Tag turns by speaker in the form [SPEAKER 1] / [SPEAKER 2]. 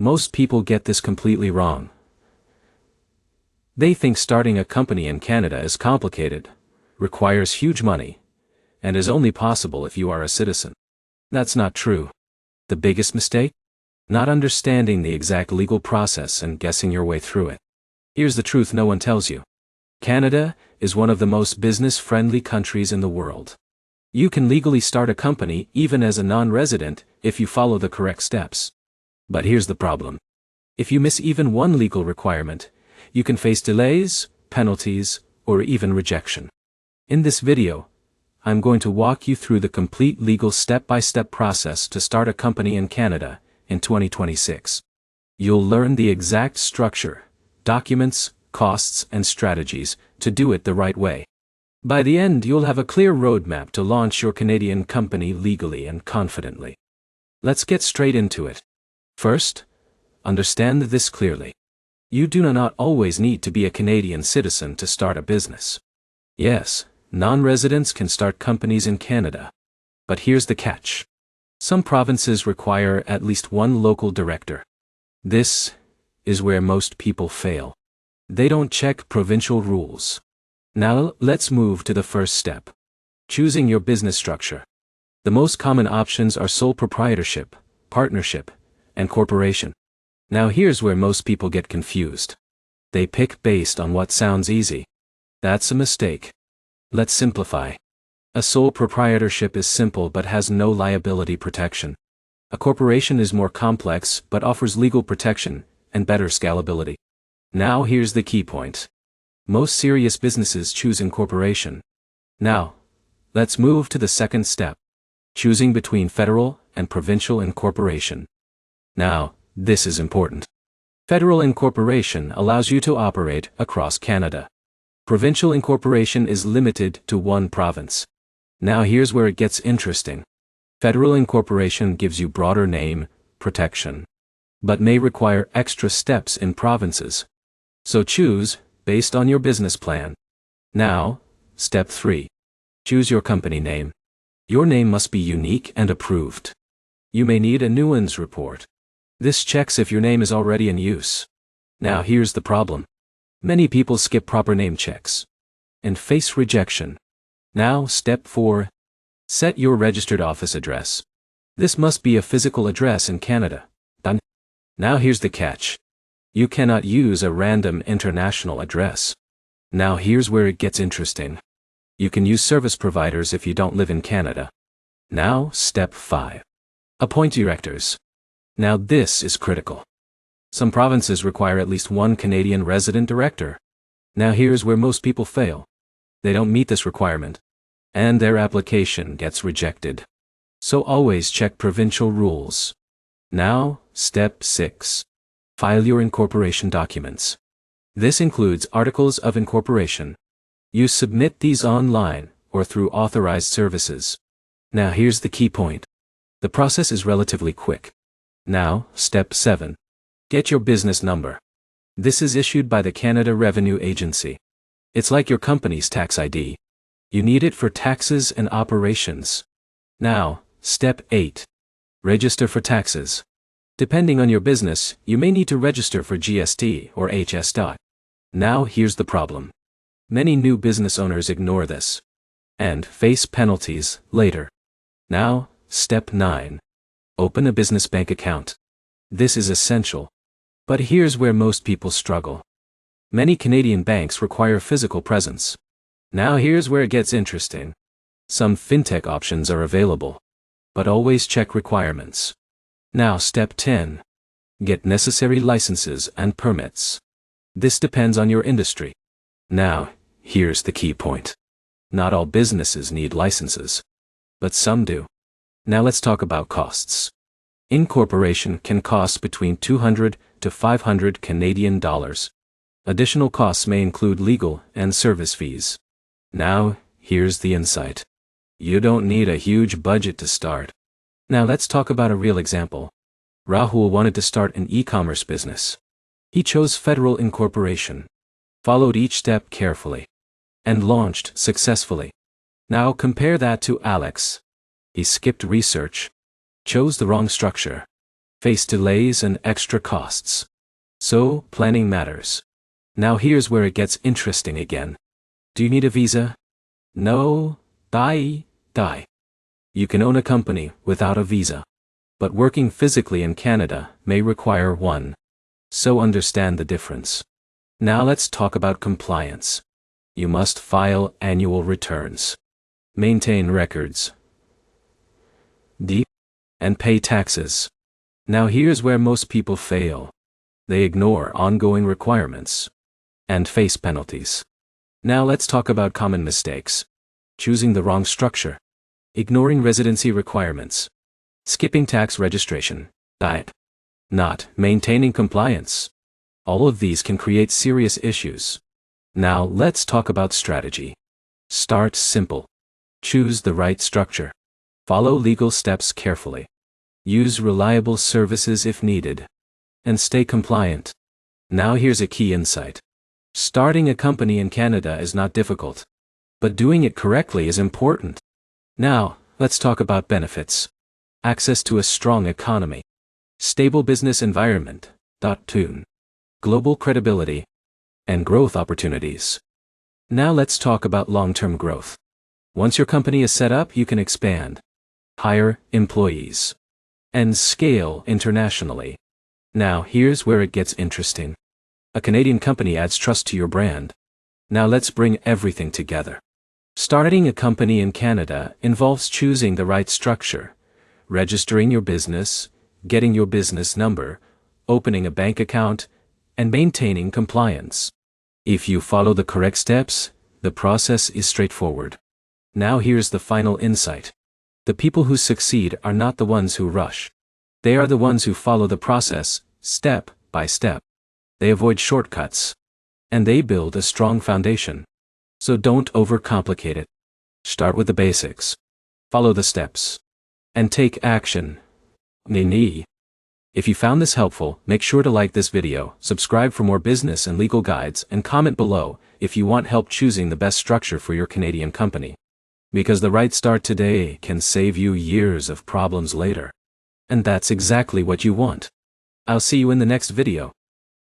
[SPEAKER 1] Most people get this completely wrong. They think starting a company in Canada is complicated, requires huge money, and is only possible if you are a citizen. That's not true. The biggest mistake? Not understanding the exact legal process and guessing your way through it. Here's the truth no one tells you. Canada is one of the most business-friendly countries in the world. You can legally start a company even as a non-resident if you follow the correct steps. But here's the problem. If you miss even one legal requirement, you can face delays, penalties, or even rejection. In this video, I'm going to walk you through the complete legal step-by-step process to start a company in Canada in 2026. You'll learn the exact structure, documents, costs, and strategies to do it the right way. By the end, you'll have a clear roadmap to launch your Canadian company legally and confidently. Let's get straight into it. First, understand this clearly. You do not always need to be a Canadian citizen to start a business. Yes, non-residents can start companies in Canada. But here's the catch. Some provinces require at least one local director. This is where most people fail. They don't check provincial rules. Now, let's move to the first step. Choosing your business structure. The most common options are sole proprietorship, partnership, and corporation. Now here's where most people get confused. They pick based on what sounds easy. That's a mistake. Let's simplify. A sole proprietorship is simple but has no liability protection. A corporation is more complex but offers legal protection and better scalability. Now here's the key point. Most serious businesses choose incorporation. Now, let's move to the second step. Choosing between federal and provincial incorporation. Now, this is important. Federal incorporation allows you to operate across Canada. Provincial incorporation is limited to one province. Now here's where it gets interesting. Federal incorporation gives you broader name protection, but may require extra steps in provinces. So choose based on your business plan. Now, step 3. Choose your company name. Your name must be unique and approved. You may need a nuance report. This checks if your name is already in use. Now here's the problem. Many people skip proper name checks and face rejection. Now, step 4. Set your registered office address. This must be a physical address in Canada. Done. Now here's the catch. You cannot use a random international address. Now here's where it gets interesting. You can use service providers if you don't live in Canada. Now, step 5. Appoint directors. Now this is critical. Some provinces require at least one Canadian resident director. Now here's where most people fail. They don't meet this requirement, and their application gets rejected. So always check provincial rules. Now, step 6. File your incorporation documents. This includes articles of incorporation. You submit these online or through authorized services. Now here's the key point. The process is relatively quick. Now, step 7. Get your business number. This is issued by the Canada Revenue Agency. It's like your company's tax ID. You need it for taxes and operations. Now, step 8. Register for taxes. Depending on your business, you may need to register for GST or HS. Now here's the problem. Many new business owners ignore this and face penalties later. Now, step 9. Open a business bank account. This is essential. But here's where most people struggle. Many Canadian banks require physical presence. Now here's where it gets interesting. Some fintech options are available, but always check requirements. Now step 10. Get necessary licenses and permits. This depends on your industry. Now, here's the key point. Not all businesses need licenses, but some do. Now let's talk about costs. Incorporation can cost between 200 to 500 Canadian dollars. Additional costs may include legal and service fees. Now, here's the insight. You don't need a huge budget to start. Now let's talk about a real example. Rahul wanted to start an e-commerce business. He chose federal incorporation, followed each step carefully, and launched successfully. Now compare that to Alex. He skipped research, chose the wrong structure, face delays and extra costs. So, planning matters. Now here's where it gets interesting again. Do you need a visa? No, die. You can own a company without a visa. But working physically in Canada may require one. So understand the difference. Now let's talk about compliance. You must file annual returns, maintain records, and pay taxes. Now here's where most people fail. They ignore ongoing requirements and face penalties. Now let's talk about common mistakes. Choosing the wrong structure, ignoring residency requirements, skipping tax registration, not maintaining compliance. All of these can create serious issues. Now let's talk about strategy. Start simple. Choose the right structure. Follow legal steps carefully. Use reliable services if needed. And stay compliant. Now here's a key insight. Starting a company in Canada is not difficult. But doing it correctly is important. Now, let's talk about benefits. Access to a strong economy. Stable business environment. Global credibility. And growth opportunities. Now let's talk about long-term growth. Once your company is set up, you can expand, hire employees, and scale internationally. Now here's where it gets interesting. A Canadian company adds trust to your brand. Now let's bring everything together. Starting a company in Canada involves choosing the right structure, registering your business, getting your business number, opening a bank account, and maintaining compliance. If you follow the correct steps, the process is straightforward. Now here's the final insight. The people who succeed are not the ones who rush. They are the ones who follow the process, step by step. They avoid shortcuts. And they build a strong foundation. So don't overcomplicate it. Start with the basics. Follow the steps. And take action. If you found this helpful, make sure to like this video, subscribe for more business and legal guides, and comment below if you want help choosing the best structure for your Canadian company. Because the right start today can save you years of problems later. And that's exactly what you want. I'll see you in the next video.